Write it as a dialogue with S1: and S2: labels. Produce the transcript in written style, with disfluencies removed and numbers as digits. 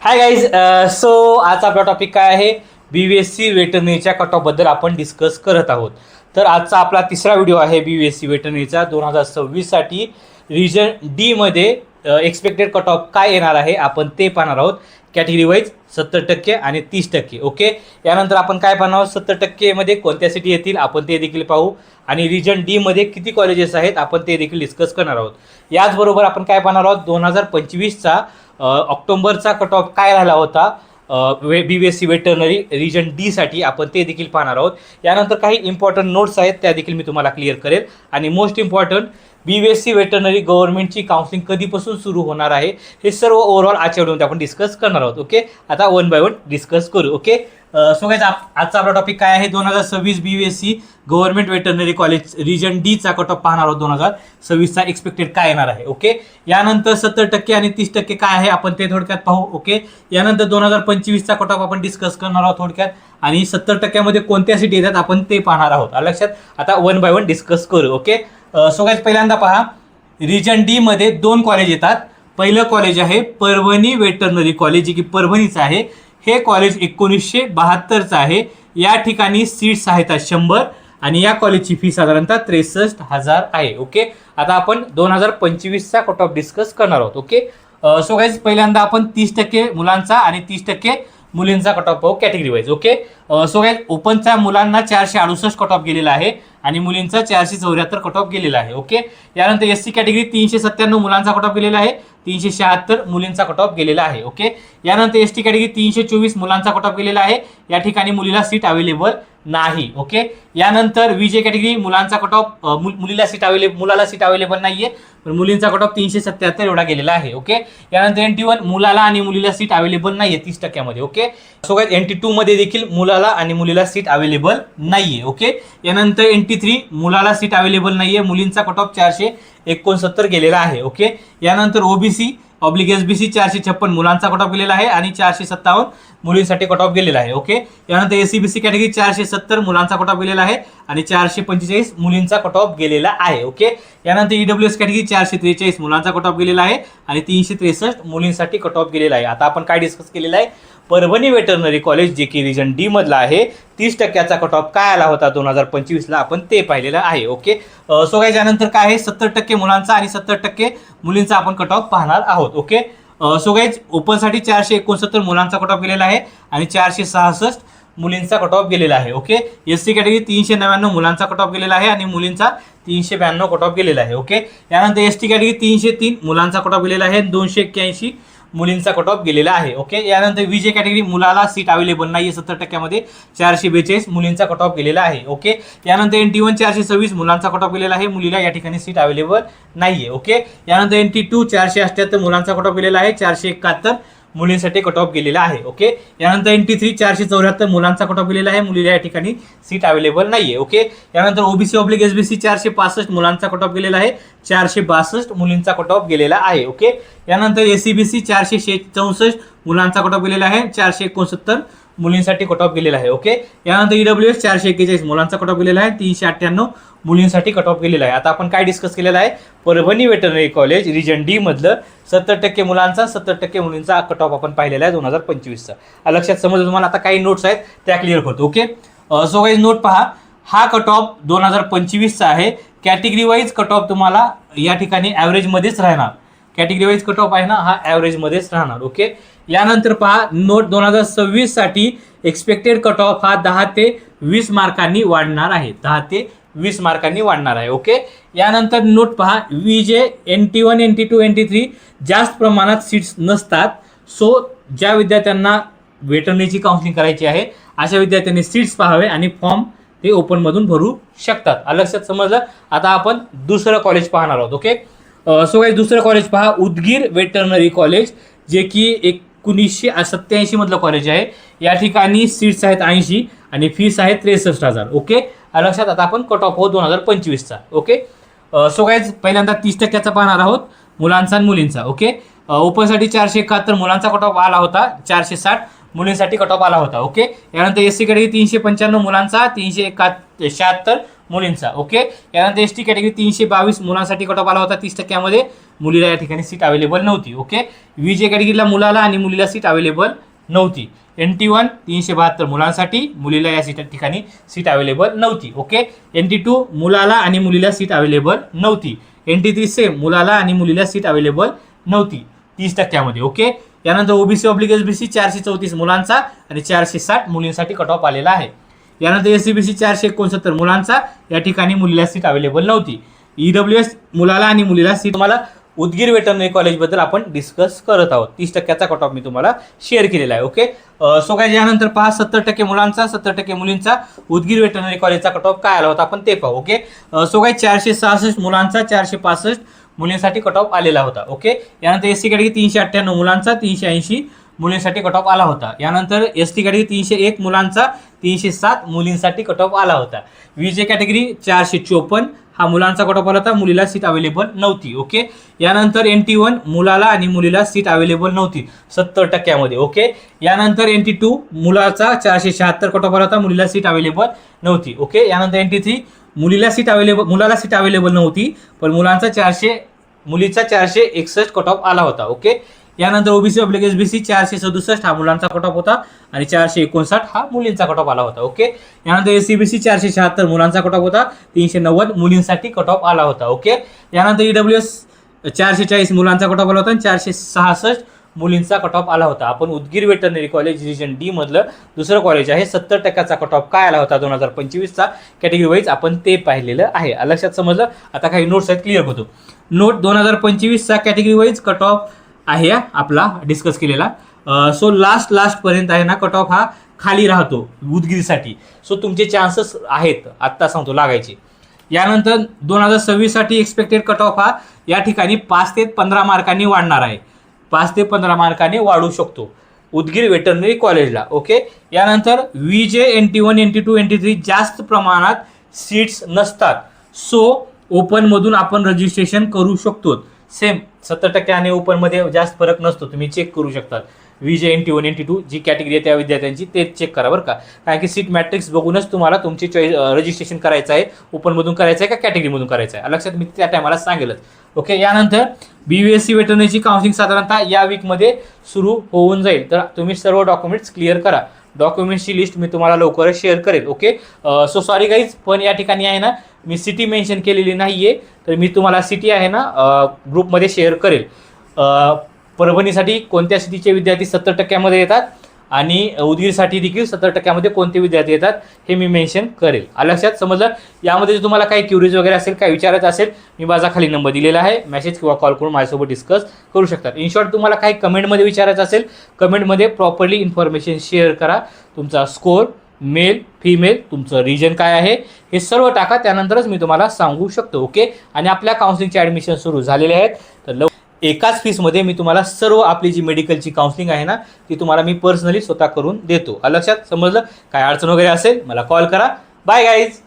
S1: Hi guys. So आज आपला topic काय आहे? BVSC वेटरनरीच्या कट ऑफबद्दल आपण डिस्कस करत आहोत. तर आजचा आपला तिसरा व्हिडिओ आहे BVSC वेटरनरीचा 2026साठी रिजन डी मध्ये एक्सपेक्टेड कट ऑफ काय येणार आहे आपण ते पाहणार आहोत. कॅटेगरी वाईज 70% आणि 30%. ओके, यानंतर आपण काय पाहणार आहोत, 70% मध्ये कोणत्या सिटी येतील आपण ते देखील पाहू आणि रिजन डी मध्ये किती कॉलेजेस आहेत आपण ते देखील डिस्कस करणार आहोत. याचबरोबर आपण काय पाहणार आहोत, 2025चा ऑक्टोबरचा कट ऑफ काय राहिला होता BVSC वेटरनरी रिजन डी साठी आपण ते देखील पाहणार आहोत. यानंतर काही इम्पॉर्टंट नोट्स आहेत त्या देखील मी तुम्हाला क्लिअर करेल. आणि मोस्ट इम्पॉर्टंट, BVSC वेटरनरी गव्हर्नमेंटची काउन्सिलिंग कधीपासून सुरू होणार आहे हे सर्व ओव्हरऑल आजच्या व्हिडिओमध्ये आपण डिस्कस करणार आहोत. ओके, आता वन बाय वन डिस्कस करू. ओके, सो गाइस आजचा आपला टॉपिक काय आहे, 2026 BVSC government veterinary college region D चा कट ऑफ पाहणार आहोत. 2026चा एक्सपेक्टेड काय येणार आहे. ओके, यानंतर 70% आणि 30% काय आहे आपण ते थोडक्यात पाहू. ओके, यानंतर 2025चा कट ऑफ आपण डिस्कस करणार आहोत थोडक्यात आणि 70%मध्ये कोणत्या सिटी येतात आपण ते पाहणार आहोत. लक्षात, आता वन बाय वन डिस्कस करू. ओके, सो गाइस पहिल्यांदा पहा, रिजन डी मध्ये 2 कॉलेज येतात. पहिलं कॉलेज आहे परभणी वेटरनरी कॉलेज, जे की परभणीचं आहे. हे कॉलेज 1972चं आहे. या ठिकाणी सीट्स आहेत 100 आणि या कॉलेजची फी साधारणतः 63,000 आहे. ओके, आता आपण 2025चा कट ऑफ डिस्कस करणार आहोत. ओके, सो गाइस पहिल्यांदा आपण 30% मुलांचा आणि 30% मुलींचा कट ऑफ पाहू category wise. Okay, so guys ओपनच्या मुलांना 468 कट ऑफ गेलेला आहे आणि मुलींचा 474 कट ऑफ गेलेला आहे. ओके, यानंतर SC कॅटेगरी 397 मुलांचा कट ऑफ गेलेला आहे, 376 मुलींचा कट ऑफ गेलेला आहे. ओके, यानंतर ST कॅटेगरी 324 मुलांचा कट ऑफ गेलेला आहे. या ठिकाणी मुलीला सीट अवेलेबल नाही. ओके, यानंतर VJ कॅटेगरी मुलांचा कट ऑफ मुलाला सीट अवेलेबल नाहीये, पण मुलींचा कट ऑफ 377 एवढा गेलेला आहे. ओके, यानंतर NT1 मुलाला आणि मुलीला सीट अवेलेबल नाहीये 30%मध्ये. ओके, सो गाइस NT2 मध्ये देखील मुलाला आणि मुलीला सीट अवेलेबल नाहीये. ओके, यानंतर NT3 मुलाला सीट अवेलेबल नाहीये, मुलींचा कट ऑफ 469 गेलेला आहे. ओके, यानंतर OBC ऑब्लिक SBC 456 मुलांचा कट ऑफ गेलेला आहे आणि 457 मुलींसाठी कट ऑफ गेलेला आहे. ओके, यानंतर SCBC कॅटेगरी 470 मुलांचा कट ऑफ गेलेला आहे आणि 445 मुलींचा कट ऑफ गेलेला आहे. ओके, यानंतर EWS कॅटेगरी 443 मुलांचा कट ऑफ गेलेला आहे आणि 363 मुलींसाठी कट ऑफ गेलेला आहे. आता आपण काय डिस्कस केलेलं आहे, परभणी वेटरनरी कॉलेज जे की रिजन डी मधला आहे, 30%चा कट ऑफ काय आला होता 2025ला आपण ते पाहिलेलं आहे. ओके, सो गाइस यानंतर काय आहे, 70% मुलांचा आणि 70% मुलींचा आपण कट ऑफ पाहणार आहोत. ओके, सो गाइस ओपनसाठी 469 मुलांचा कट ऑफ गेलेला आहे आणि 466 मुलींचा कट ऑफ गेलेला आहे. ओके, SC कॅटेगरी 399 मुलांचा कट ऑफ गेलेला आहे आणि मुलींचा 392 कट ऑफ गेलेला आहे. ओके, यानंतर ST कॅटेगरी 303 मुलांचा कट ऑफ गेलेला आहे, 281 मुलींचा कट ऑफ गेलेला आहे. ओके, यानंतर VJ कॅटेगरी मुलाला सीट अवेलेबल नाहीये 70%मध्ये, 442 मुलींचा कट ऑफ गेलेला आहे. ओके, यानंतर NT1 426 मुलांचा कट ऑफ गेलेला आहे, मुलीला या ठिकाणी सीट अवेलेबल नाहीये. ओके, यानंतर NT2 478 मुलांचा कट ऑफ गेलेला आहे, 471 मुलींसाठी कट ऑफ गेलेला आहे. ओके, यानंतर NT3 474 मुलांचा कट ऑफ गेलेला आहे, मुलीला या ठिकाणी सीट अवेलेबल नाहीये. ओके, यानंतर OBC ऑब्लिक SBC 465 मुलांचा कट ऑफ गेलेला आहे, 462 मुलींचा कट ऑफ गेलेला आहे. ओके, यानंतर SCBC 464 मुलांचा कट ऑफ गेलेला आहे, 469 मुलींसाठी कट ऑफ गेलेला आहे. ओके, यानंतर EWS 441 मुलांचा कट ऑफ गेलेला आहे, 398 मुलींसाठी कट ऑफ गेलेला आहे. आता आपण काय डिस्कस केलेलं आहे, Parbhani veterinary college region D मधलं 70% मुलांचा 70% मुलींचा कट ऑफ आपण पाहिलेला आहे 2025चा. लक्षात समजलं तुम्हाला. आता काही नोट्स आहेत त्या क्लिअर करतो. ओके, सो गाइस नोट पहा, हा कट ऑफ 2025चा आहे. कॅटेगरी वाईज कट ऑफ तुम्हाला या ठिकाणी ॲव्हरेजमध्येच राहणार. कॅटेगरी वाईज कट ऑफ आहे ना, हा ॲव्हरेजमध्येच राहणार. ओके, यानंतर पहा नोट 2026 साठी एक्सपेक्टेड कट ऑफ हा 10 ते 20 मार्कांनी वाढणार आहे, 10 ते 20 मार्कांनी वाढणार आहे. ओके, यानंतर नोट पहा, VJ NT1 NT2 NT3 जास्त प्रमाणात सीट्स नसतात. सो ज्या विद्यार्थ्यांना वेटरनरीची काउन्सिलिंग करायची आहे अशा विद्यार्थ्यांनी सीट्स पाहावे आणि फॉर्म ते ओपनमधून भरू शकतात. लक्षात समजलं. आता आपण दुसरं कॉलेज पाहणार आहोत. ओके, सो गाइस दुसरं कॉलेज पहा, उदगीर वेटरनरी कॉलेज जे की 1987 मधलं कॉलेज आहे. या ठिकाणी सीट्स आहेत 80 आणि फीस आहे 63,000. ओके, लक्षात. आता आपण कट ऑफ आहोत 2025चा. ओके, सो गाइस पहिल्यांदा 30%चा पाहणार आहोत मुलांचा आणि मुलींचा. ओके, ओपनसाठी 471 मुलांचा कट ऑफ आला होता, 460 मुलींसाठी कट ऑफ आला होता. ओके, यानंतर SC कॅटेगरी 395 मुलांचा, 376 मुलींचा. ओके, यानंतर ST कॅटेगरी 322 मुलांसाठी कट ऑफ आला होता 30%मध्ये मुलीला या ठिकाणी सीट अवेलेबल नव्हती. ओके, VJ कॅटेगरीला मुलाला आणि मुलीला सीट अवेलेबल नव्हती. NT1 372 मुलांसाठी, मुलीला या ठिकाणी सीट अवेलेबल नव्हती. ओके, NT2 मुलाला आणि मुलीला सीट अवेलेबल नव्हती. NT3 सेम मुलाला आणि मुलीला सीट अवेलेबल नव्हती 30% ओके, यानंतर OBC ऑब्लिक SBC 434 मुलांचा आणि 460 मुलींसाठी कट ऑफ आलेला आहे. यानंतर SCBC 469 मुलांचा, या ठिकाणी मुलीला सीट अवेलेबल नव्हती. EWS मुलाला आणि मुलीला सीट. तुम्हाला उदगीर वेटरनरी कॉलेजबद्दल आपण डिस्कस करत आहोत. 30% कट ऑफ मी तुम्हाला शेअर केलेला आहे. ओके, सो काय यानंतर पहा 70% मुलांचा 70% मुलींचा उदगीर वेटरनरी कॉलेजचा कट ऑफ काय आला होता आपण ते पाहू. ओके, सो काय 466 मुलांचा 465 मुलींसाठी कट ऑफ आलेला होता. ओके, यानंतर SC कॅटेगरी 398 मुलांचा 380 मुलींसाठी कट ऑफ आला होता. यानंतर ST कॅटेगरी 301 मुलांचा 307 मुलींसाठी कट ऑफ आला होता. VJ कॅटेगरी 454 हा मुलांचा कट ऑफ आला होता, मुलीला सीट अवेलेबल नव्हती. ओके, यानंतर NT1 मुलाला आणि मुलीला सीट अवेलेबल नव्हती 70%. ओके, यानंतर NT2 मुलाचा 476 कट ऑफ आला होता, मुलीला सीट अवेलेबल नव्हती. ओके, यानंतर NT3 मुलाला सीट अवेलेबल नव्हती, पण मुलीचा 461 कट ऑफ आला होता. ओके, यानंतर OBC ऑब्लिक SBC 467 हा मुलांचा कट ऑफ होता आणि 459 हा मुलींचा कट ऑफ आला होता. ओके, यानंतर SCBC 476 मुलांचा कट ऑफ होता, 390 मुलींसाठी कट ऑफ आला होता. ओके, यानंतर EWS 440 मुलांचा कट ऑफ आला होता आणि 466 मुलींचा कट ऑफ आला होता. आपण Udgir veterinary college region D मधलं दुसरं कॉलेज आहे. 70% कट ऑफ काय आला होता 2025चा कॅटेगरी वाईज आपण ते पाहिलेलं आहे. लक्षात समजलं. आता काही नोट्स आहेत, क्लिअर होतो. नोट 2025चा कॅटेगरी वाईज कट ऑफ आहे आपला डिस्कस केलेला. सो लास्ट पर्यंत आहे ना कट ऑफ हा खाली राहतो उदगीरसाठी. सो तुमचे चान्सेस आहेत आत्ता सांगतो लागायचे. यानंतर 2026 साठी एक्सपेक्टेड कट ऑफ हा या ठिकाणी 5 ते 15 मार्कांनी वाढणार आहे. 5 ते 15 मार्कांनी वाढू शकतो उदगीर वेटरनरी कॉलेजला. ओके, यानंतर VJ NT1 NT2 NT3 जास्त प्रमाणात सीट्स नसतात. सो ओपनमधून आपण रजिस्ट्रेशन करू शकतो. सेम 70% आणि ओपनमध्ये जास्त फरक नसतो, तुम्ही चेक करू शकता. VJ NT1 NT2 जी कॅटेगरी आहे त्या विद्यार्थ्यांची तेच चेक करा बरं का, कारण की सीट मॅट्रिक्स बघूनच तुम्हाला तुमची रजिस्ट्रेशन करायचं आहे, ओपनमधून करायचं आहे का कॅटेगरीमधून करायचं आहे. लक्षात मी त्या टायमाला सांगेलच. ओके, यानंतर BVSC वेटरनरीची काउन्सिलिंग साधारणतः या वीकमध्ये सुरू होऊन जाईल. तर तुम्ही सर्व डॉक्युमेंट्स क्लिअर करा. डॉक्युमेंट्सची लिस्ट मी तुम्हाला लवकरच शेअर करेल. ओके, सो सॉरी गाईज, पण या ठिकाणी आहे ना मी सिटी मेन्शन केलेली नाही आहे, तर मी तुम्हाला सिटी आहे ना ग्रुपमध्ये शेअर करेल. परभणीसाठी कोणत्या सिटीचे विद्यार्थी 70% येतात आणि उदगीरसाठी देखील 70% कोणते विद्यार्थी येतात हे मी मेन्शन करेल. लक्षात समजलं. यामध्ये जर तुम्हाला काही क्युरीज वगैरे असेल, काही विचारायचं असेल, मी माझा खाली नंबर दिलेला आहे, मेसेज किंवा कॉल करून माझ्यासोबत डिस्कस करू शकतात. इन शॉर्ट तुम्हाला काही कमेंटमध्ये विचारायचं असेल, कमेंटमध्ये प्रॉपरली इन्फॉर्मेशन शेअर करा. तुमचा स्कोर, मेल फिमेल, तुमचं रिजन काय आहे हे सर्व टाका, त्यानंतरच मी तुम्हाला सांगू शकतो. ओके, आणि आपल्या काउन्सिलिंगचे ॲडमिशन सुरू झालेले आहेत. तर एकाच फीसमध्ये मी तुम्हाला सर्व आपली जी मेडिकलची काउन्सिलिंग आहे ना ती तुम्हाला मी पर्सनली स्वतः करून देतो. लक्षात समजलं. काय अडचण वगैरे असेल मला कॉल करा. Bye guys.